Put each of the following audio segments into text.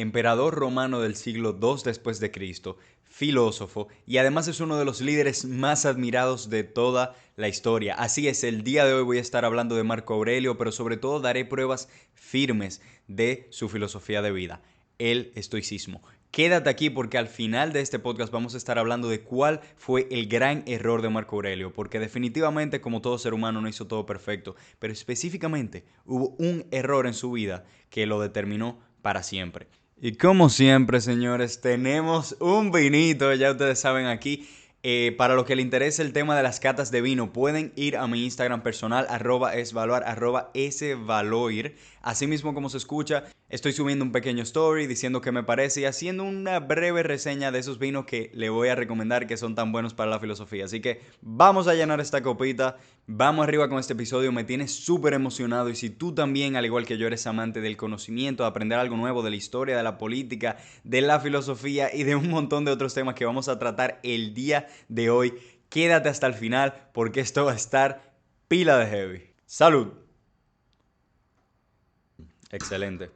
emperador romano del siglo II después de Cristo, filósofo y además es uno de los líderes más admirados de toda la historia. Así es, el día de hoy voy a estar hablando de Marco Aurelio, pero sobre todo daré pruebas firmes de su filosofía de vida, el estoicismo. Quédate aquí porque al final de este podcast vamos a estar hablando de cuál fue el gran error de Marco Aurelio, porque definitivamente como todo ser humano no hizo todo perfecto, pero específicamente hubo un error en su vida que lo determinó para siempre. Y como siempre, señores, tenemos un vinito, ya ustedes saben aquí. Para los que les interese el tema de las catas de vino, pueden ir a mi Instagram personal, @esvaloar, @svaloir. Así mismo como se escucha, estoy subiendo un pequeño story diciendo qué me parece y haciendo una breve reseña de esos vinos que le voy a recomendar que son tan buenos para la filosofía. Así que vamos a llenar esta copita, vamos arriba con este episodio, me tiene súper emocionado y si tú también, al igual que yo, eres amante del conocimiento, de aprender algo nuevo de la historia, de la política, de la filosofía y de un montón de otros temas que vamos a tratar el día de hoy, quédate hasta el final porque esto va a estar pila de heavy. ¡Salud! Excelente.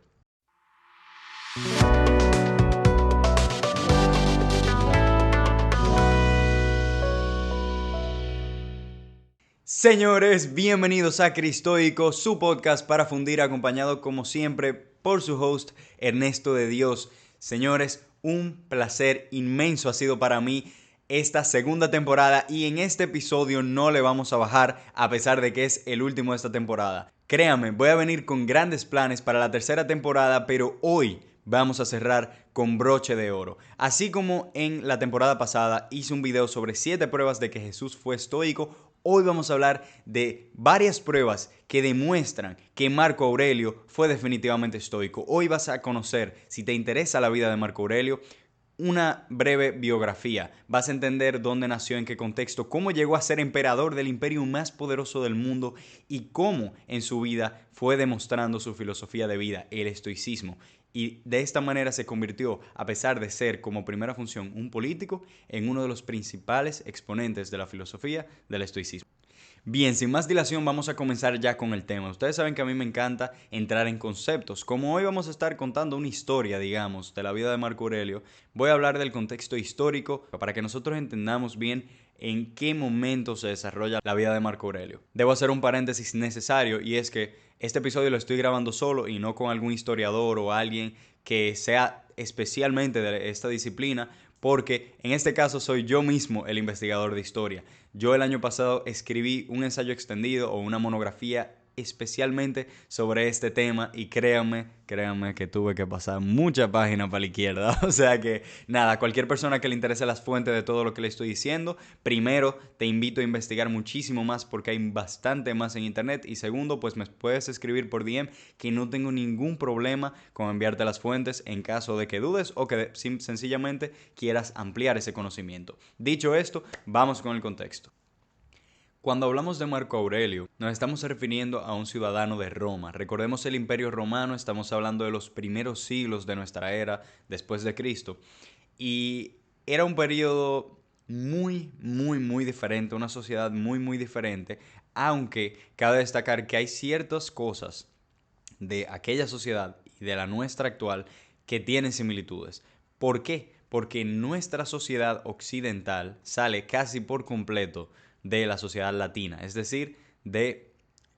Señores, bienvenidos a Cristoico, su podcast para fundir, acompañado como siempre por su host Ernesto de Dios. Señores, un placer inmenso ha sido para mí esta segunda temporada y en este episodio no le vamos a bajar a pesar de que es el último de esta temporada. Créanme, voy a venir con grandes planes para la tercera temporada, pero hoy vamos a cerrar con broche de oro. Así como en la temporada pasada hice un video sobre 7 pruebas de que Jesús fue estoico, hoy vamos a hablar de varias pruebas que demuestran que Marco Aurelio fue definitivamente estoico. Hoy vas a conocer, si te interesa la vida de Marco Aurelio, una breve biografía. Vas a entender dónde nació, en qué contexto, cómo llegó a ser emperador del imperio más poderoso del mundo y cómo en su vida fue demostrando su filosofía de vida, el estoicismo. Y de esta manera se convirtió, a pesar de ser como primera función un político, en uno de los principales exponentes de la filosofía del estoicismo. Bien, sin más dilación vamos a comenzar ya con el tema. Ustedes saben que a mí me encanta entrar en conceptos. Como hoy vamos a estar contando una historia, digamos, de la vida de Marco Aurelio, voy a hablar del contexto histórico para que nosotros entendamos bien en qué momento se desarrolla la vida de Marco Aurelio. Debo hacer un paréntesis necesario y es que este episodio lo estoy grabando solo y no con algún historiador o alguien que sea especialmente de esta disciplina, porque en este caso soy yo mismo el investigador de historia. Yo el año pasado escribí un ensayo extendido o una monografía especialmente sobre este tema y créanme que tuve que pasar mucha página para la izquierda. O sea que nada, cualquier persona que le interese las fuentes de todo lo que le estoy diciendo, primero te invito a investigar muchísimo más porque hay bastante más en internet y segundo, pues me puedes escribir por DM que no tengo ningún problema con enviarte las fuentes en caso de que dudes o que sencillamente quieras ampliar ese conocimiento. Dicho esto, vamos con el contexto. Cuando hablamos de Marco Aurelio, nos estamos refiriendo a un ciudadano de Roma. Recordemos el Imperio Romano, estamos hablando de los primeros siglos de nuestra era después de Cristo. Y era un periodo muy diferente, una sociedad muy diferente, aunque cabe destacar que hay ciertas cosas de aquella sociedad y de la nuestra actual que tienen similitudes. ¿Por qué? Porque nuestra sociedad occidental sale casi por completo de la sociedad latina, es decir, de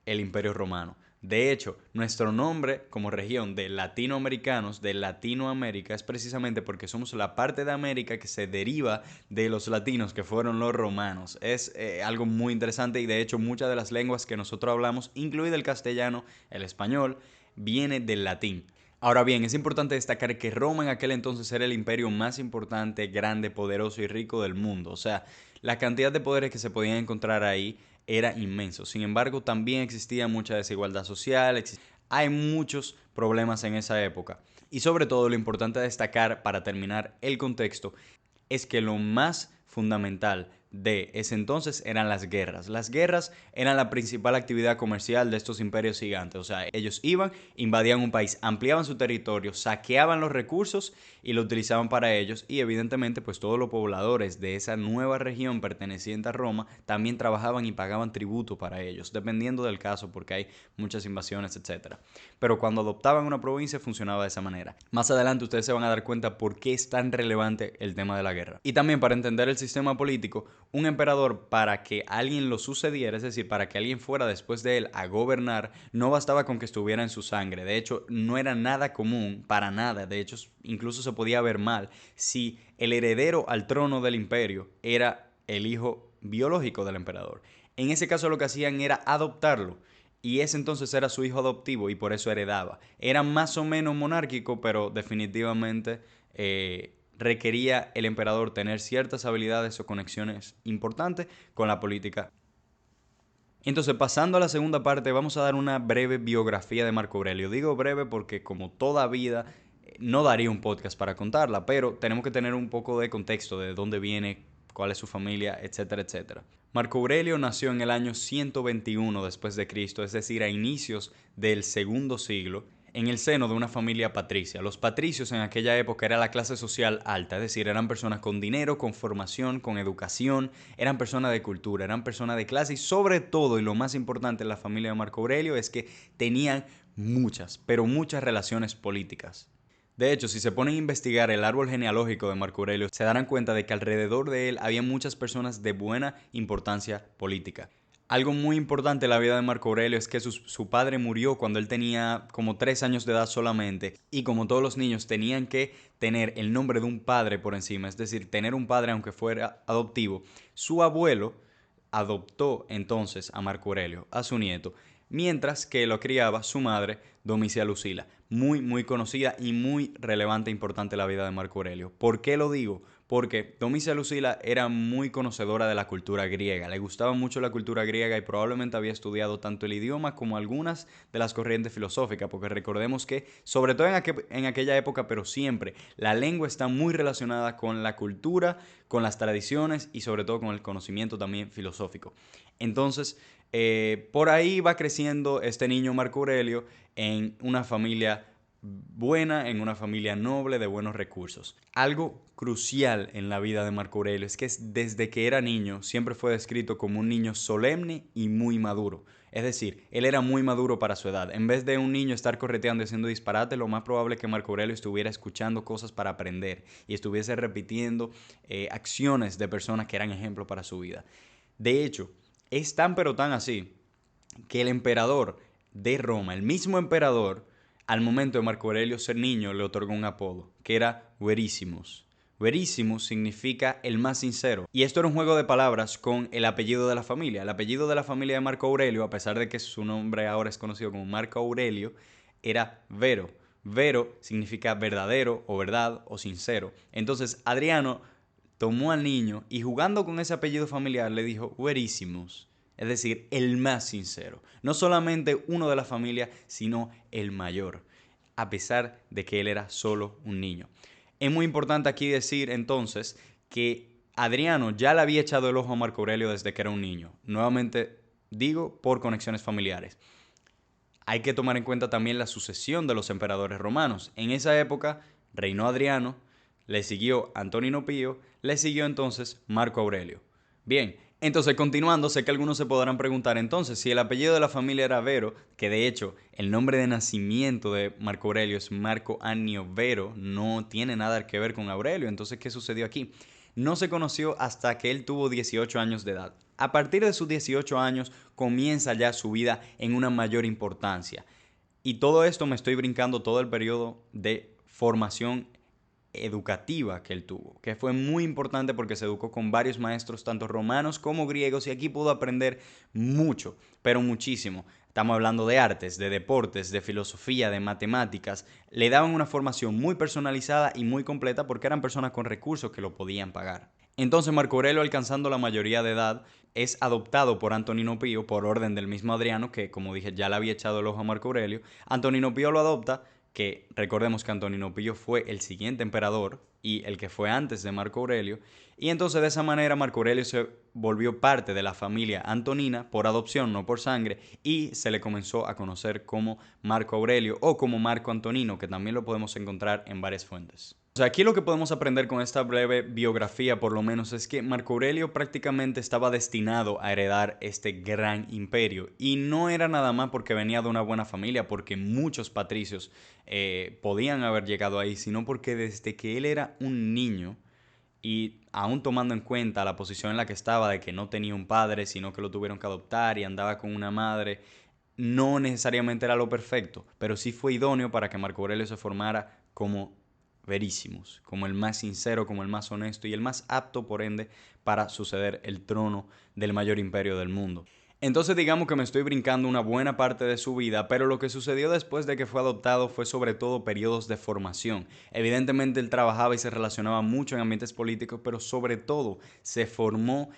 el Imperio Romano. De hecho, nuestro nombre como región de latinoamericanos, de Latinoamérica, es precisamente porque somos la parte de América que se deriva de los latinos, que fueron los romanos. Es algo muy interesante y de hecho muchas de las lenguas que nosotros hablamos, incluido el castellano, el español, viene del latín. Ahora bien, es importante destacar que Roma en aquel entonces era el imperio más importante, grande, poderoso y rico del mundo. O sea, la cantidad de poderes que se podían encontrar ahí era inmenso. Sin embargo, también existía mucha desigualdad social, hay muchos problemas en esa época. Y sobre todo, lo importante a destacar para terminar el contexto es que lo más fundamental de ese entonces eran las guerras. Las guerras eran la principal actividad comercial de estos imperios gigantes. O sea, ellos iban, invadían un país, ampliaban su territorio, saqueaban los recursos y lo utilizaban para ellos. Y evidentemente, pues todos los pobladores de esa nueva región perteneciente a Roma también trabajaban y pagaban tributo para ellos, dependiendo del caso, porque hay muchas invasiones, etcétera. Pero cuando adoptaban una provincia funcionaba de esa manera. Más adelante ustedes se van a dar cuenta por qué es tan relevante el tema de la guerra. Y también para entender el sistema político, un emperador, para que alguien lo sucediera, es decir, para que alguien fuera después de él a gobernar, no bastaba con que estuviera en su sangre. De hecho, no era nada común, para nada. De hecho, incluso se podía ver mal si el heredero al trono del imperio era el hijo biológico del emperador. En ese caso lo que hacían era adoptarlo. Y ese entonces era su hijo adoptivo y por eso heredaba. Era más o menos monárquico, pero definitivamente requería el emperador tener ciertas habilidades o conexiones importantes con la política. Entonces, pasando a la segunda parte, vamos a dar una breve biografía de Marco Aurelio. Digo breve porque como toda vida no daría un podcast para contarla, pero tenemos que tener un poco de contexto de dónde viene, cuál es su familia, etcétera, etcétera. Marco Aurelio nació en el año 121 después de Cristo, es decir, a inicios del segundo siglo, en el seno de una familia patricia. Los patricios en aquella época era la clase social alta, es decir, eran personas con dinero, con formación, con educación, eran personas de cultura, eran personas de clase y sobre todo, y lo más importante en la familia de Marco Aurelio es que tenían muchas, pero muchas relaciones políticas. De hecho, si se ponen a investigar el árbol genealógico de Marco Aurelio, se darán cuenta de que alrededor de él había muchas personas de buena importancia política. Algo muy importante en la vida de Marco Aurelio es que su padre murió cuando él tenía como 3 años de edad solamente y como todos los niños tenían que tener el nombre de un padre por encima, es decir, tener un padre aunque fuera adoptivo, su abuelo adoptó entonces a Marco Aurelio, a su nieto, mientras que lo criaba su madre, Domicia Lucila, muy conocida y muy relevante e importante en la vida de Marco Aurelio. ¿Por qué lo digo? Porque Domicia Lucila era muy conocedora de la cultura griega, le gustaba mucho la cultura griega y probablemente había estudiado tanto el idioma como algunas de las corrientes filosóficas, porque recordemos que, sobre todo en aquella época, pero siempre, la lengua está muy relacionada con la cultura, con las tradiciones y sobre todo con el conocimiento también filosófico. Entonces, por ahí va creciendo este niño Marco Aurelio en una familia buena, en una familia noble, de buenos recursos. Algo crucial en la vida de Marco Aurelio es que desde que era niño siempre fue descrito como un niño solemne y muy maduro. Es decir, él era muy maduro para su edad. En vez de un niño estar correteando y haciendo disparate, lo más probable es que Marco Aurelio estuviera escuchando cosas para aprender y estuviese repitiendo acciones de personas que eran ejemplo para su vida. De hecho, es tan pero tan así que el emperador de Roma, el mismo emperador, al momento de Marco Aurelio ser niño, le otorgó un apodo, que era Verissimus. Verissimus significa el más sincero. Y esto era un juego de palabras con el apellido de la familia. El apellido de la familia de Marco Aurelio, a pesar de que su nombre ahora es conocido como Marco Aurelio, era Vero. Vero significa verdadero o verdad o sincero. Entonces Adriano tomó al niño y jugando con ese apellido familiar le dijo Verissimus. Es decir, el más sincero. No solamente uno de la familia, sino el mayor, a pesar de que él era solo un niño. Es muy importante aquí decir entonces que Adriano ya le había echado el ojo a Marco Aurelio desde que era un niño. Nuevamente digo, por conexiones familiares. Hay que tomar en cuenta también la sucesión de los emperadores romanos. En esa época reinó Adriano, le siguió Antonino Pío, le siguió entonces Marco Aurelio. Bien, entonces continuando, sé que algunos se podrán preguntar entonces si el apellido de la familia era Vero, que de hecho el nombre de nacimiento de Marco Aurelio es Marco Annio Vero, no tiene nada que ver con Aurelio, entonces ¿qué sucedió aquí? No se conoció hasta que él tuvo 18 años de edad. A partir de sus 18 años comienza ya su vida en una mayor importancia. Y todo esto me estoy brincando todo el periodo de formación educativa que él tuvo, que fue muy importante porque se educó con varios maestros, tanto romanos como griegos, y aquí pudo aprender mucho, pero muchísimo. Estamos hablando de artes, de deportes, de filosofía, de matemáticas. Le daban una formación muy personalizada y muy completa porque eran personas con recursos que lo podían pagar. Entonces Marco Aurelio, alcanzando la mayoría de edad, es adoptado por Antonino Pío por orden del mismo Adriano, que como dije ya le había echado el ojo a Marco Aurelio. Antonino Pío lo adopta, que recordemos que Antonino Pío fue el siguiente emperador y el que fue antes de Marco Aurelio, y entonces de esa manera Marco Aurelio se volvió parte de la familia antonina por adopción, no por sangre, y se le comenzó a conocer como Marco Aurelio o como Marco Antonino, que también lo podemos encontrar en varias fuentes. O sea, aquí lo que podemos aprender con esta breve biografía, por lo menos, es que Marco Aurelio prácticamente estaba destinado a heredar este gran imperio. Y no era nada más porque venía de una buena familia, porque muchos patricios podían haber llegado ahí, sino porque desde que él era un niño, y aún tomando en cuenta la posición en la que estaba, de que no tenía un padre, sino que lo tuvieron que adoptar y andaba con una madre, no necesariamente era lo perfecto, pero sí fue idóneo para que Marco Aurelio se formara como Verísimos, como el más sincero, como el más honesto y el más apto, por ende, para suceder el trono del mayor imperio del mundo. Entonces digamos que me estoy brincando una buena parte de su vida, pero lo que sucedió después de que fue adoptado fue sobre todo periodos de formación. Evidentemente él trabajaba y se relacionaba mucho en ambientes políticos, pero sobre todo se formó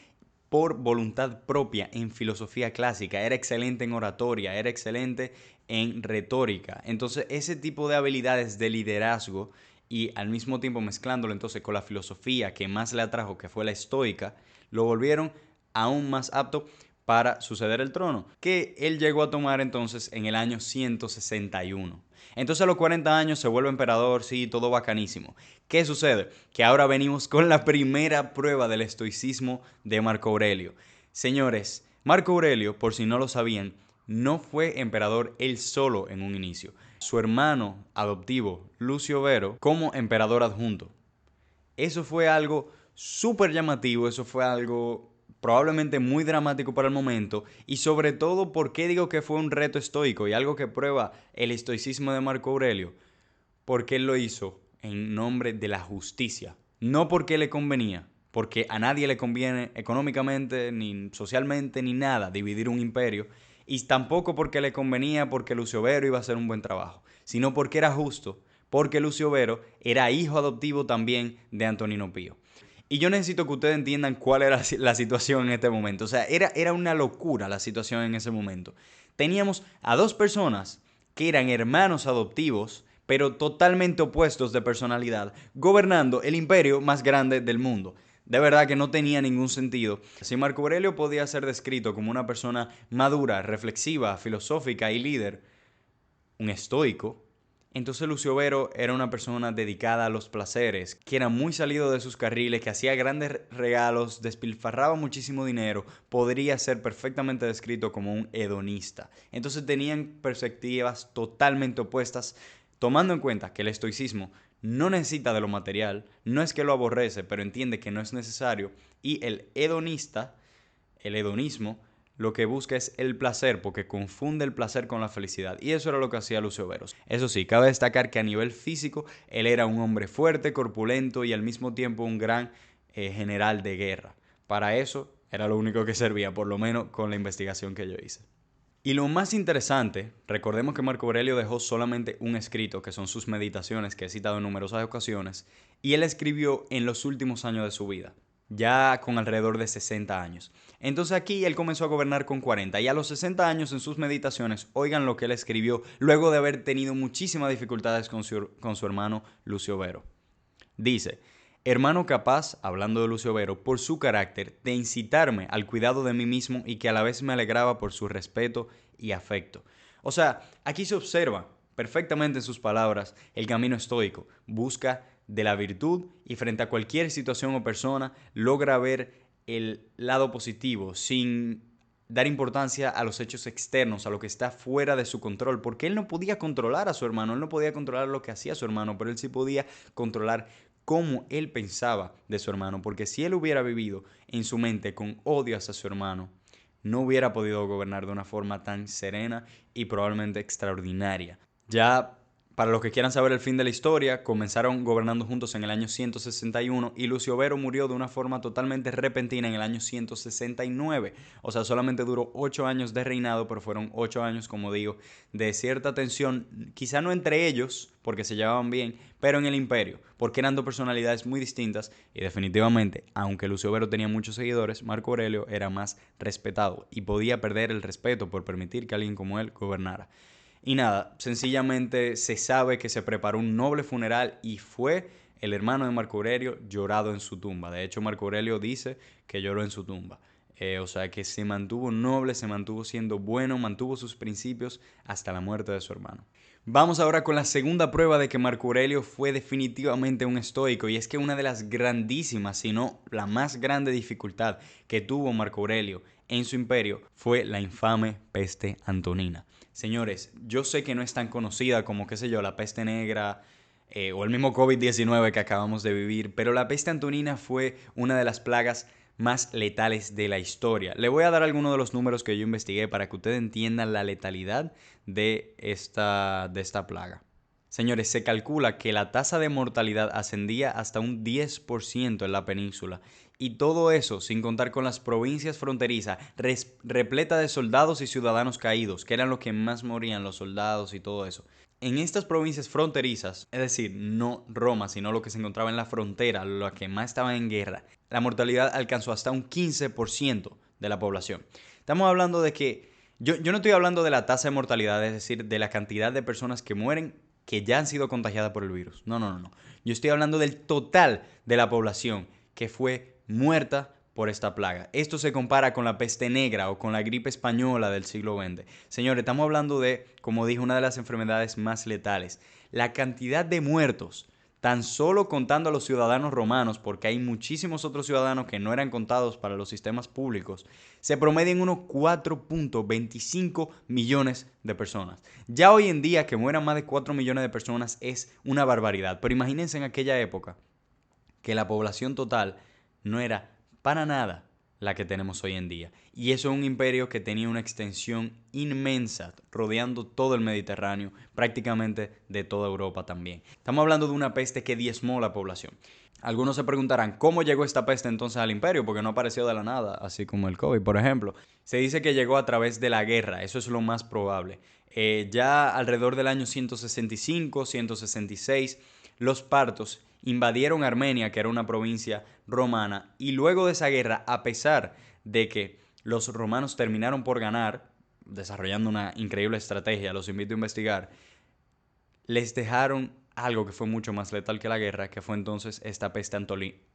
por voluntad propia en filosofía clásica. Era excelente en oratoria, era excelente en retórica. Entonces ese tipo de habilidades de liderazgo y al mismo tiempo mezclándolo entonces con la filosofía que más le atrajo, que fue la estoica, lo volvieron aún más apto para suceder el trono, que él llegó a tomar entonces en el año 161. Entonces a los 40 años se vuelve emperador, sí, todo bacanísimo. ¿Qué sucede? Que ahora venimos con la primera prueba del estoicismo de Marco Aurelio. Señores, Marco Aurelio, por si no lo sabían, no fue emperador él solo en un inicio. Su hermano adoptivo, Lucio Vero, como emperador adjunto. Eso fue algo súper llamativo, eso fue algo probablemente muy dramático para el momento y sobre todo, ¿por qué digo que fue un reto estoico y algo que prueba el estoicismo de Marco Aurelio? Porque él lo hizo en nombre de la justicia, no porque le convenía, porque a nadie le conviene económicamente, ni socialmente, ni nada dividir un imperio, y tampoco porque le convenía porque Lucio Vero iba a hacer un buen trabajo, sino porque era justo, porque Lucio Vero era hijo adoptivo también de Antonino Pío. Y yo necesito que ustedes entiendan cuál era la situación en este momento. O sea, era una locura la situación en ese momento. Teníamos a dos personas que eran hermanos adoptivos, pero totalmente opuestos de personalidad, gobernando el imperio más grande del mundo. De verdad que no tenía ningún sentido. Si Marco Aurelio podía ser descrito como una persona madura, reflexiva, filosófica y líder, un estoico, entonces Lucio Vero era una persona dedicada a los placeres, que era muy salido de sus carriles, que hacía grandes regalos, despilfarraba muchísimo dinero, podría ser perfectamente descrito como un hedonista. Entonces tenían perspectivas totalmente opuestas, tomando en cuenta que el estoicismo no necesita de lo material, no es que lo aborrece, pero entiende que no es necesario, y el hedonismo, lo que busca es el placer, porque confunde el placer con la felicidad. Y eso era lo que hacía Lucio Veros. Eso sí, cabe destacar que a nivel físico, él era un hombre fuerte, corpulento y al mismo tiempo un gran general de guerra. Para eso era lo único que servía, por lo menos con la investigación que yo hice. Y lo más interesante, recordemos que Marco Aurelio dejó solamente un escrito, que son sus meditaciones, que he citado en numerosas ocasiones, y él escribió en los últimos años de su vida, ya con alrededor de 60 años. Entonces aquí él comenzó a gobernar con 40 y a los 60 años en sus meditaciones, oigan lo que él escribió luego de haber tenido muchísimas dificultades con su hermano Lucio Vero. Dice: hermano capaz, hablando de Lucio Vero, por su carácter, de incitarme al cuidado de mí mismo y que a la vez me alegraba por su respeto y afecto. O sea, aquí se observa perfectamente en sus palabras el camino estoico. Busca de la virtud y frente a cualquier situación o persona logra ver el lado positivo sin dar importancia a los hechos externos, a lo que está fuera de su control, porque él no podía controlar a su hermano, él no podía controlar lo que hacía su hermano, pero él sí podía controlar cómo él pensaba de su hermano, porque si él hubiera vivido en su mente con odio hacia su hermano, no hubiera podido gobernar de una forma tan serena y probablemente extraordinaria. Ya para los que quieran saber el fin de la historia, comenzaron gobernando juntos en el año 161 y Lucio Vero murió de una forma totalmente repentina en el año 169. O sea, solamente duró 8 años de reinado, pero fueron 8 años, como digo, de cierta tensión, quizá no entre ellos, porque se llevaban bien, pero en el imperio, porque eran dos personalidades muy distintas y definitivamente, aunque Lucio Vero tenía muchos seguidores, Marco Aurelio era más respetado y podía perder el respeto por permitir que alguien como él gobernara. Y nada, sencillamente se sabe que se preparó un noble funeral y fue el hermano de Marco Aurelio llorado en su tumba. De hecho, Marco Aurelio dice que lloró en su tumba. O sea que se mantuvo noble, se mantuvo siendo bueno, mantuvo sus principios hasta la muerte de su hermano. Vamos ahora con la segunda prueba de que Marco Aurelio fue definitivamente un estoico, y es que una de las grandísimas, si no la más grande dificultad que tuvo Marco Aurelio en su imperio fue la infame peste antonina. Señores, yo sé que no es tan conocida como, qué sé yo, la peste negra o el mismo COVID-19 que acabamos de vivir, pero la peste antonina fue una de las plagas más letales de la historia. Le voy a dar algunos de los números que yo investigué para que ustedes entiendan la letalidad de esta plaga. Señores, se calcula que la tasa de mortalidad ascendía hasta un 10% en la península. Y todo eso sin contar con las provincias fronterizas repletas de soldados y ciudadanos caídos, que eran los que más morían, los soldados y todo eso. En estas provincias fronterizas, es decir, no Roma, sino lo que se encontraba en la frontera, lo que más estaba en guerra, la mortalidad alcanzó hasta un 15% de la población. Estamos hablando de que, yo no estoy hablando de la tasa de mortalidad, es decir, de la cantidad de personas que mueren que ya han sido contagiadas por el virus. No, no, no, no. Yo estoy hablando del total de la población que fue muerta por esta plaga. Esto se compara con la peste negra o con la gripe española del siglo XX. Señores, estamos hablando de, como dije, una de las enfermedades más letales. La cantidad de muertos, tan solo contando a los ciudadanos romanos, porque hay muchísimos otros ciudadanos que no eran contados para los sistemas públicos, se promedia en unos 4.25 millones de personas. Ya hoy en día que mueran más de 4 millones de personas es una barbaridad, pero imagínense en aquella época que la población total no era para nada la que tenemos hoy en día. Y eso es un imperio que tenía una extensión inmensa, rodeando todo el Mediterráneo, prácticamente de toda Europa también. Estamos hablando de una peste que diezmó la población. Algunos se preguntarán, ¿cómo llegó esta peste entonces al imperio? Porque no apareció de la nada, así como el COVID, por ejemplo. Se dice que llegó a través de la guerra, eso es lo más probable. Ya alrededor del año 165, 166, los partos invadieron Armenia, que era una provincia romana, y luego de esa guerra, a pesar de que los romanos terminaron por ganar, desarrollando una increíble estrategia, los invito a investigar, les dejaron algo que fue mucho más letal que la guerra, que fue entonces esta peste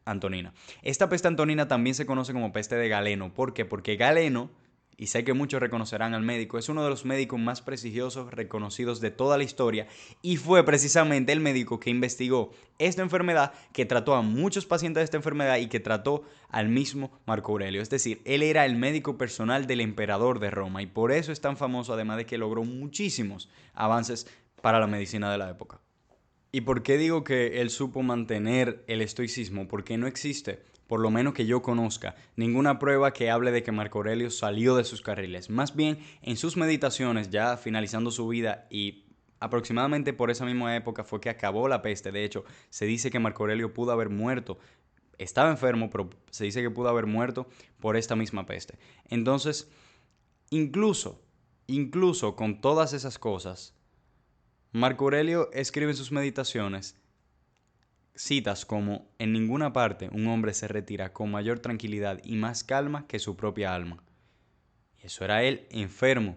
antonina. Esta peste antonina también se conoce como peste de Galeno. ¿Por qué? Porque Galeno, y sé que muchos reconocerán al médico, es uno de los médicos más prestigiosos, reconocidos de toda la historia, y fue precisamente el médico que investigó esta enfermedad, que trató a muchos pacientes de esta enfermedad y que trató al mismo Marco Aurelio. Es decir, él era el médico personal del emperador de Roma, y por eso es tan famoso, además de que logró muchísimos avances para la medicina de la época. ¿Y por qué digo que él supo mantener el estoicismo? Porque no existe, por lo menos que yo conozca, ninguna prueba que hable de que Marco Aurelio salió de sus carriles. Más bien, en sus meditaciones, ya finalizando su vida y aproximadamente por esa misma época fue que acabó la peste. De hecho, se dice que Marco Aurelio pudo haber muerto. Estaba enfermo, pero se dice que pudo haber muerto por esta misma peste. Entonces, incluso con todas esas cosas, Marco Aurelio escribe en sus meditaciones citas como: en ninguna parte un hombre se retira con mayor tranquilidad y más calma que su propia alma. Y eso era él, enfermo.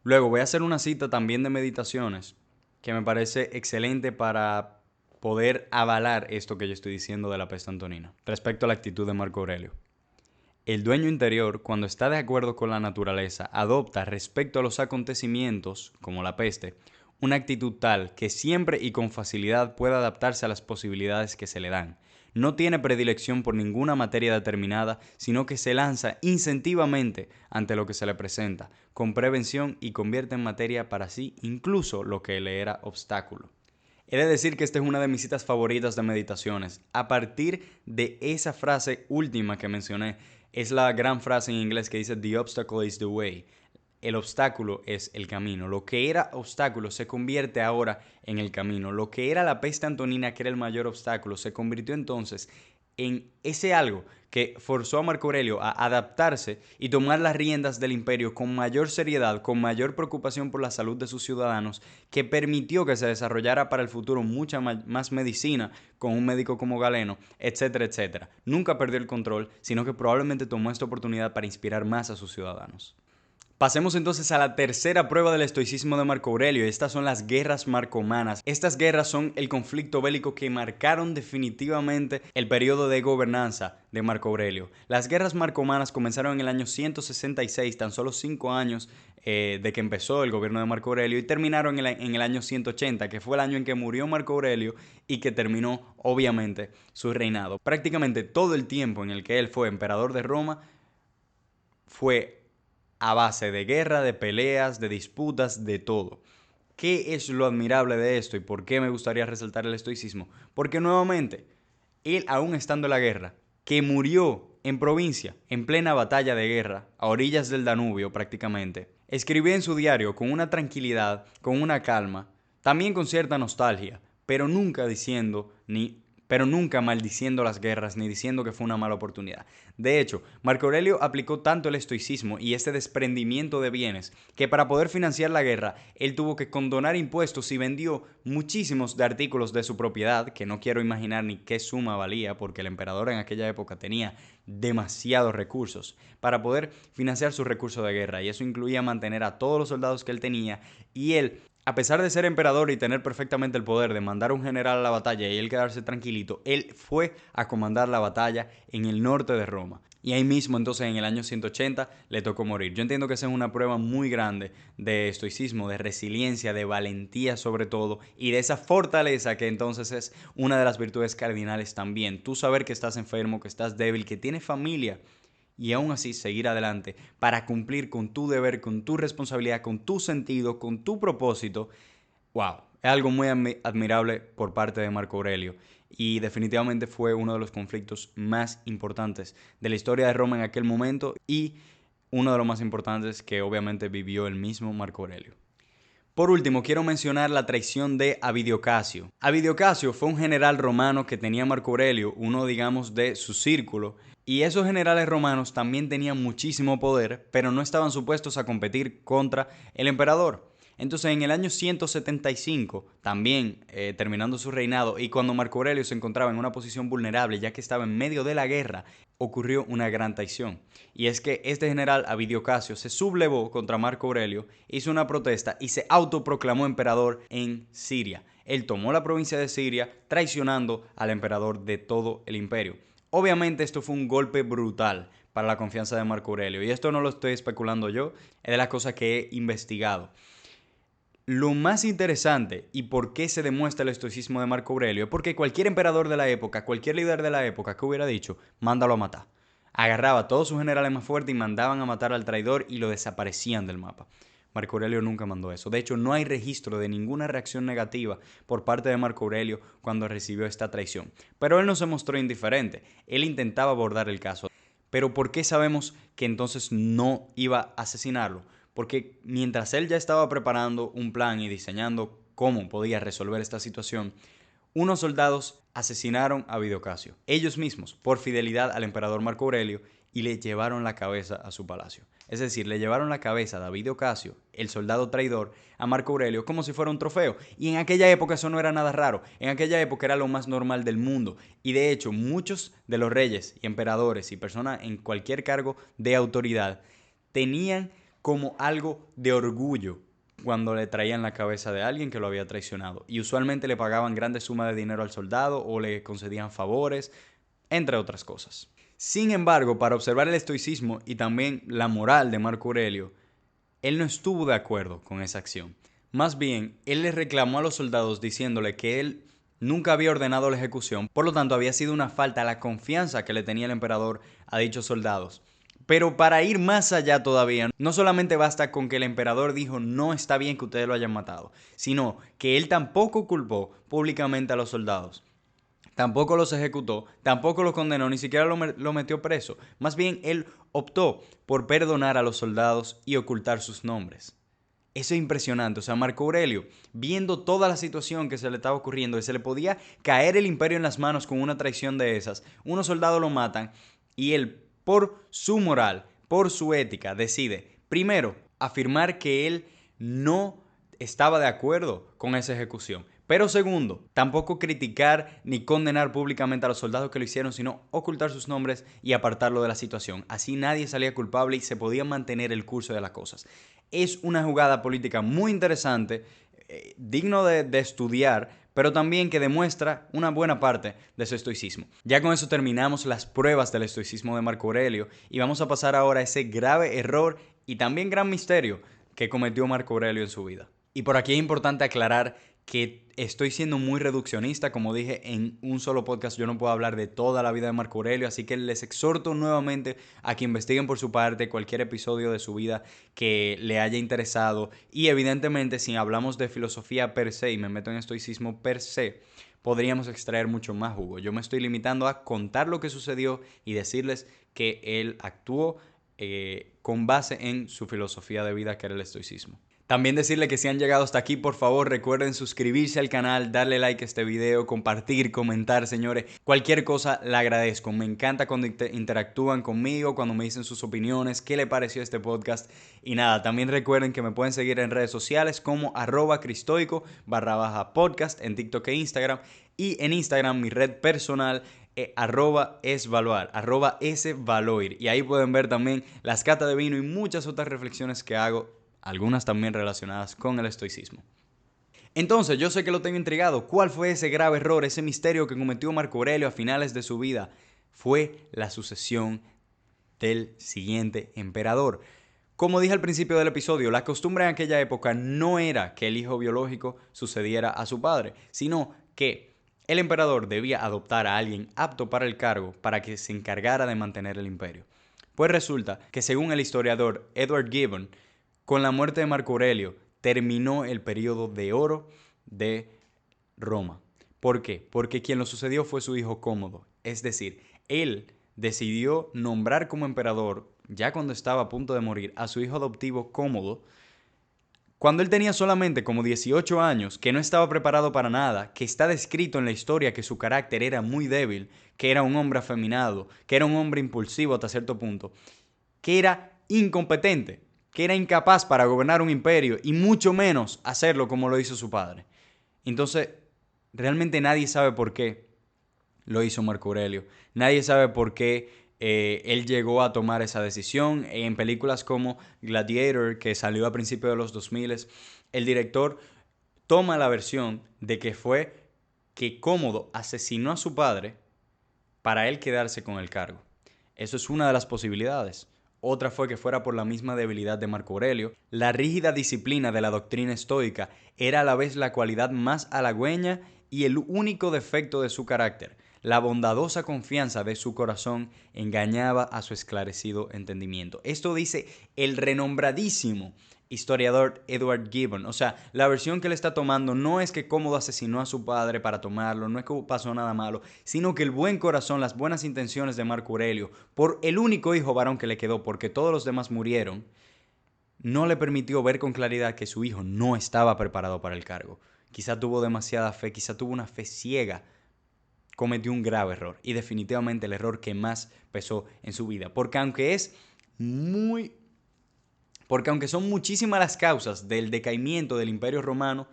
Luego voy a hacer una cita también de meditaciones que me parece excelente para poder avalar esto que yo estoy diciendo de la peste antonina, respecto a la actitud de Marco Aurelio. El dueño interior, cuando está de acuerdo con la naturaleza, adopta respecto a los acontecimientos, como la peste, una actitud tal que siempre y con facilidad puede adaptarse a las posibilidades que se le dan. No tiene predilección por ninguna materia determinada, sino que se lanza instintivamente ante lo que se le presenta, con prevención, y convierte en materia para sí incluso lo que le era obstáculo. He de decir que esta es una de mis citas favoritas de meditaciones. A partir de esa frase última que mencioné, es la gran frase en inglés que dice: "The obstacle is the way". El obstáculo es el camino. Lo que era obstáculo se convierte ahora en el camino. Lo que era la peste antonina, que era el mayor obstáculo, se convirtió entonces en ese algo que forzó a Marco Aurelio a adaptarse y tomar las riendas del imperio con mayor seriedad, con mayor preocupación por la salud de sus ciudadanos, que permitió que se desarrollara para el futuro mucha más medicina con un médico como Galeno, etcétera, etcétera. Nunca perdió el control, sino que probablemente tomó esta oportunidad para inspirar más a sus ciudadanos. Pasemos entonces a la tercera prueba del estoicismo de Marco Aurelio. Estas son las guerras marcomanas. Estas guerras son el conflicto bélico que marcaron definitivamente el periodo de gobernanza de Marco Aurelio. Las guerras marcomanas comenzaron en el año 166, tan solo 5 años de que empezó el gobierno de Marco Aurelio, y terminaron en el año 180, que fue el año en que murió Marco Aurelio y que terminó obviamente su reinado. Prácticamente todo el tiempo en el que él fue emperador de Roma fue a base de guerra, de peleas, de disputas, de todo. ¿Qué es lo admirable de esto y por qué me gustaría resaltar el estoicismo? Porque nuevamente, él aún estando en la guerra, que murió en provincia, en plena batalla de guerra, a orillas del Danubio prácticamente, escribía en su diario con una tranquilidad, con una calma, también con cierta nostalgia, pero nunca maldiciendo las guerras ni diciendo que fue una mala oportunidad. De hecho, Marco Aurelio aplicó tanto el estoicismo y este desprendimiento de bienes que para poder financiar la guerra, él tuvo que condonar impuestos y vendió muchísimos de artículos de su propiedad, que no quiero imaginar ni qué suma valía, porque el emperador en aquella época tenía demasiados recursos para poder financiar sus recursos de guerra, y eso incluía mantener a todos los soldados que él tenía, y él, a pesar de ser emperador y tener perfectamente el poder de mandar un general a la batalla y él quedarse tranquilito, él fue a comandar la batalla en el norte de Roma. Y ahí mismo, entonces, en el año 180, le tocó morir. Yo entiendo que esa es una prueba muy grande de estoicismo, de resiliencia, de valentía sobre todo, y de esa fortaleza que entonces es una de las virtudes cardinales también. Tú saber que estás enfermo, que estás débil, que tienes familia, y aún así seguir adelante para cumplir con tu deber, con tu responsabilidad, con tu sentido, con tu propósito. Wow, es algo muy admirable por parte de Marco Aurelio, y definitivamente fue uno de los conflictos más importantes de la historia de Roma en aquel momento, y uno de los más importantes que obviamente vivió el mismo Marco Aurelio. Por último, quiero mencionar la traición de Avidio Casio. Avidio Casio fue un general romano que tenía Marco Aurelio, uno digamos de su círculo, y esos generales romanos también tenían muchísimo poder, pero no estaban supuestos a competir contra el emperador. Entonces, en el año 175, también terminando su reinado, y cuando Marco Aurelio se encontraba en una posición vulnerable, ya que estaba en medio de la guerra, ocurrió una gran traición. Y es que este general Avidio Casio se sublevó contra Marco Aurelio, hizo una protesta y se autoproclamó emperador en Siria. Él tomó la provincia de Siria, traicionando al emperador de todo el imperio. Obviamente esto fue un golpe brutal para la confianza de Marco Aurelio, y esto no lo estoy especulando yo, es de las cosas que he investigado. Lo más interesante y por qué se demuestra el estoicismo de Marco Aurelio es porque cualquier emperador de la época, cualquier líder de la época que hubiera dicho, mándalo a matar. Agarraba a todos sus generales más fuertes y mandaban a matar al traidor y lo desaparecían del mapa. Marco Aurelio nunca mandó eso. De hecho, no hay registro de ninguna reacción negativa por parte de Marco Aurelio cuando recibió esta traición. Pero él no se mostró indiferente. Él intentaba abordar el caso. Pero ¿por qué sabemos que entonces no iba a asesinarlo? Porque mientras él ya estaba preparando un plan y diseñando cómo podía resolver esta situación, unos soldados asesinaron a Avidio Casio, ellos mismos, por fidelidad al emperador Marco Aurelio, y le llevaron la cabeza a su palacio. Es decir, le llevaron la cabeza de Avidio Casio, el soldado traidor, a Marco Aurelio como si fuera un trofeo. Y en aquella época eso no era nada raro. En aquella época era lo más normal del mundo. Y de hecho, muchos de los reyes y emperadores y personas en cualquier cargo de autoridad tenían como algo de orgullo cuando le traían la cabeza de alguien que lo había traicionado. Y usualmente le pagaban grandes sumas de dinero al soldado o le concedían favores, entre otras cosas. Sin embargo, para observar el estoicismo y también la moral de Marco Aurelio, él no estuvo de acuerdo con esa acción. Más bien, él le reclamó a los soldados diciéndole que él nunca había ordenado la ejecución, por lo tanto había sido una falta a la confianza que le tenía el emperador a dichos soldados. Pero para ir más allá todavía, no solamente basta con que el emperador dijo no está bien que ustedes lo hayan matado, sino que él tampoco culpó públicamente a los soldados. Tampoco los ejecutó, tampoco los condenó, ni siquiera lo metió preso. Más bien, él optó por perdonar a los soldados y ocultar sus nombres. Eso es impresionante. O sea, Marco Aurelio, viendo toda la situación que se le estaba ocurriendo y se le podía caer el imperio en las manos con una traición de esas, unos soldados lo matan y él, por su moral, por su ética, decide, primero, afirmar que él no estaba de acuerdo con esa ejecución. Pero segundo, tampoco criticar ni condenar públicamente a los soldados que lo hicieron, sino ocultar sus nombres y apartarlo de la situación. Así nadie salía culpable y se podía mantener el curso de las cosas. Es una jugada política muy interesante, digno de estudiar, pero también que demuestra una buena parte de su estoicismo. Ya con eso terminamos las pruebas del estoicismo de Marco Aurelio y vamos a pasar ahora a ese grave error y también gran misterio que cometió Marco Aurelio en su vida. Y por aquí es importante aclarar que estoy siendo muy reduccionista. Como dije, en un solo podcast yo no puedo hablar de toda la vida de Marco Aurelio, así que les exhorto nuevamente a que investiguen por su parte cualquier episodio de su vida que le haya interesado. Y evidentemente, si hablamos de filosofía per se y me meto en estoicismo per se, podríamos extraer mucho más jugo. Yo me estoy limitando a contar lo que sucedió y decirles que él actuó con base en su filosofía de vida, que era el estoicismo. También decirle que si han llegado hasta aquí, por favor recuerden suscribirse al canal, darle like a este video, compartir, comentar, señores. Cualquier cosa la agradezco. Me encanta cuando interactúan conmigo, cuando me dicen sus opiniones, qué le pareció este podcast. Y nada, también recuerden que me pueden seguir en redes sociales como @cristoico_podcast en TikTok e Instagram. Y en Instagram mi red personal @esvaloir, @svaloir. Y ahí pueden ver también las catas de vino y muchas otras reflexiones que hago, algunas también relacionadas con el estoicismo. Entonces, yo sé que lo tengo intrigado. ¿Cuál fue ese grave error, ese misterio que cometió Marco Aurelio a finales de su vida? Fue la sucesión del siguiente emperador. Como dije al principio del episodio, la costumbre en aquella época no era que el hijo biológico sucediera a su padre, sino que el emperador debía adoptar a alguien apto para el cargo para que se encargara de mantener el imperio. Pues resulta que según el historiador Edward Gibbon, con la muerte de Marco Aurelio terminó el periodo de oro de Roma. ¿Por qué? Porque quien lo sucedió fue su hijo Cómodo. Es decir, él decidió nombrar como emperador, ya cuando estaba a punto de morir, a su hijo adoptivo Cómodo, cuando él tenía solamente como 18 años, que no estaba preparado para nada, que está descrito en la historia que su carácter era muy débil, que era un hombre afeminado, que era un hombre impulsivo hasta cierto punto, que era incompetente, que era incapaz para gobernar un imperio y mucho menos hacerlo como lo hizo su padre. Entonces, realmente nadie sabe por qué lo hizo Marco Aurelio. Nadie sabe por qué él llegó a tomar esa decisión. En películas como Gladiator, que salió a principios de los 2000, el director toma la versión de que fue que Cómodo asesinó a su padre para él quedarse con el cargo. Eso es una de las posibilidades. Otra fue que fuera por la misma debilidad de Marco Aurelio. La rígida disciplina de la doctrina estoica era a la vez la cualidad más halagüeña y el único defecto de su carácter. La bondadosa confianza de su corazón engañaba a su esclarecido entendimiento. Esto dice el renombradísimo historiador Edward Gibbon. O sea, la versión que él está tomando no es que Cómodo asesinó a su padre para tomarlo, no es que pasó nada malo, sino que el buen corazón, las buenas intenciones de Marco Aurelio, por el único hijo varón que le quedó, porque todos los demás murieron, no le permitió ver con claridad que su hijo no estaba preparado para el cargo. Quizá tuvo demasiada fe, quizá tuvo una fe ciega. Cometió un grave error y definitivamente el error que más pesó en su vida. Porque aunque son muchísimas las causas del decaimiento del Imperio Romano,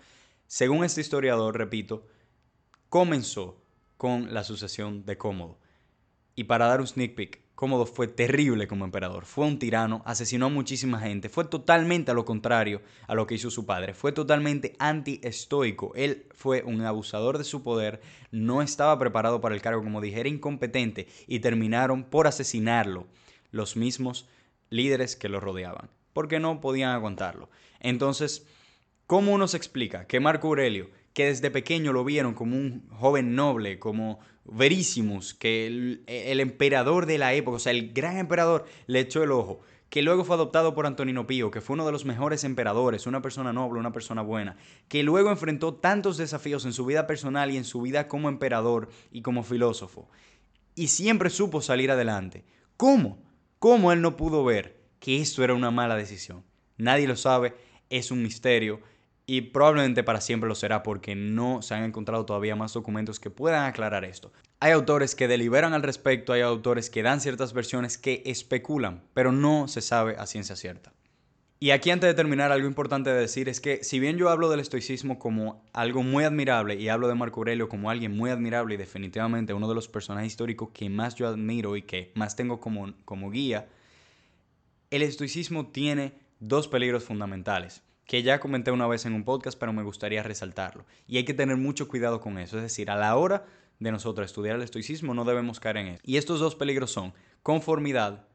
según este historiador, repito, comenzó con la sucesión de Cómodo. Y para dar un sneak peek, Cómodo fue terrible como emperador, fue un tirano, asesinó a muchísima gente, fue totalmente a lo contrario a lo que hizo su padre, fue totalmente anti-estoico, él fue un abusador de su poder, no estaba preparado para el cargo, como dije, era incompetente y terminaron por asesinarlo los mismos líderes que lo rodeaban, porque no podían aguantarlo. Entonces, ¿cómo uno se explica que Marco Aurelio, que desde pequeño lo vieron como un joven noble, como Verísimos, que el emperador de la época, o sea, el gran emperador, le echó el ojo, que luego fue adoptado por Antonino Pío, que fue uno de los mejores emperadores, una persona noble, una persona buena, que luego enfrentó tantos desafíos en su vida personal y en su vida como emperador y como filósofo, y siempre supo salir adelante? ¿Cómo? ¿Cómo él no pudo ver que esto era una mala decisión? Nadie lo sabe, es un misterio y probablemente para siempre lo será porque no se han encontrado todavía más documentos que puedan aclarar esto. Hay autores que deliberan al respecto, hay autores que dan ciertas versiones que especulan, pero no se sabe a ciencia cierta. Y aquí antes de terminar, algo importante de decir es que si bien yo hablo del estoicismo como algo muy admirable y hablo de Marco Aurelio como alguien muy admirable y definitivamente uno de los personajes históricos que más yo admiro y que más tengo como guía, el estoicismo tiene dos peligros fundamentales que ya comenté una vez en un podcast, pero me gustaría resaltarlo. Y hay que tener mucho cuidado con eso. Es decir, a la hora de nosotros estudiar el estoicismo no debemos caer en eso. Y estos dos peligros son conformidad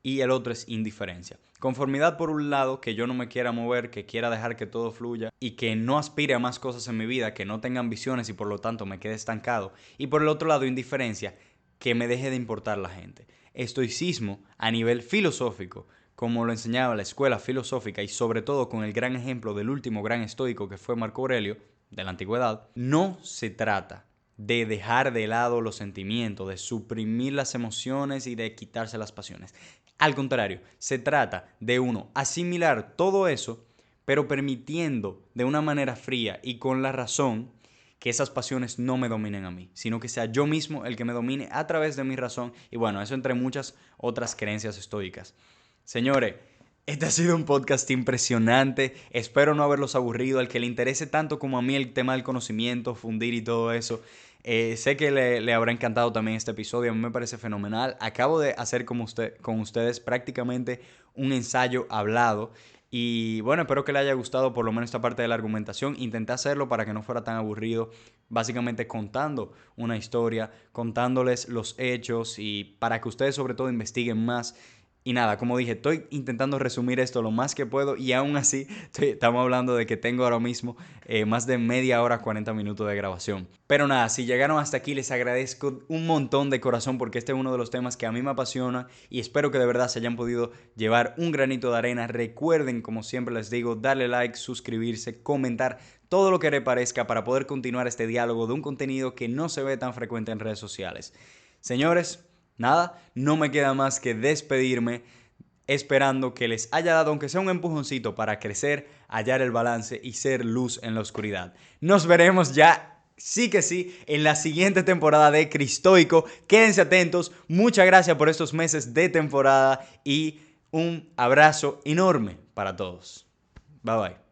y el otro es indiferencia. Conformidad por un lado, que yo no me quiera mover, que quiera dejar que todo fluya y que no aspire a más cosas en mi vida, que no tenga ambiciones y por lo tanto me quede estancado. Y por el otro lado, indiferencia, que me deje de importar la gente. Estoicismo a nivel filosófico, como lo enseñaba la escuela filosófica y sobre todo con el gran ejemplo del último gran estoico que fue Marco Aurelio, de la antigüedad, no se trata de dejar de lado los sentimientos, de suprimir las emociones y de quitarse las pasiones. Al contrario, se trata de uno asimilar todo eso, pero permitiendo de una manera fría y con la razón que esas pasiones no me dominen a mí, sino que sea yo mismo el que me domine a través de mi razón y bueno, eso entre muchas otras creencias estoicas. Señores, este ha sido un podcast impresionante. Espero no haberlos aburrido. Al que le interese tanto como a mí el tema del conocimiento, fundir y todo eso, sé que le habrá encantado también este episodio. A mí me parece fenomenal. Acabo de hacer con ustedes prácticamente un ensayo hablado. Y bueno, espero que le haya gustado por lo menos esta parte de la argumentación. Intenté hacerlo para que no fuera tan aburrido, básicamente contando una historia, contándoles los hechos y para que ustedes sobre todo investiguen más. Y nada, como dije, estoy intentando resumir esto lo más que puedo y aún así estamos hablando de que tengo ahora mismo más de media hora, 40 minutos de grabación. Pero nada, si llegaron hasta aquí les agradezco un montón de corazón porque este es uno de los temas que a mí me apasiona y espero que de verdad se hayan podido llevar un granito de arena. Recuerden, como siempre les digo, darle like, suscribirse, comentar todo lo que les parezca para poder continuar este diálogo de un contenido que no se ve tan frecuente en redes sociales. Señores, nada, no me queda más que despedirme esperando que les haya dado aunque sea un empujoncito para crecer, hallar el balance y ser luz en la oscuridad. Nos veremos ya, sí que sí, en la siguiente temporada de Cristoico. Quédense atentos, muchas gracias por estos meses de temporada y un abrazo enorme para todos. Bye bye.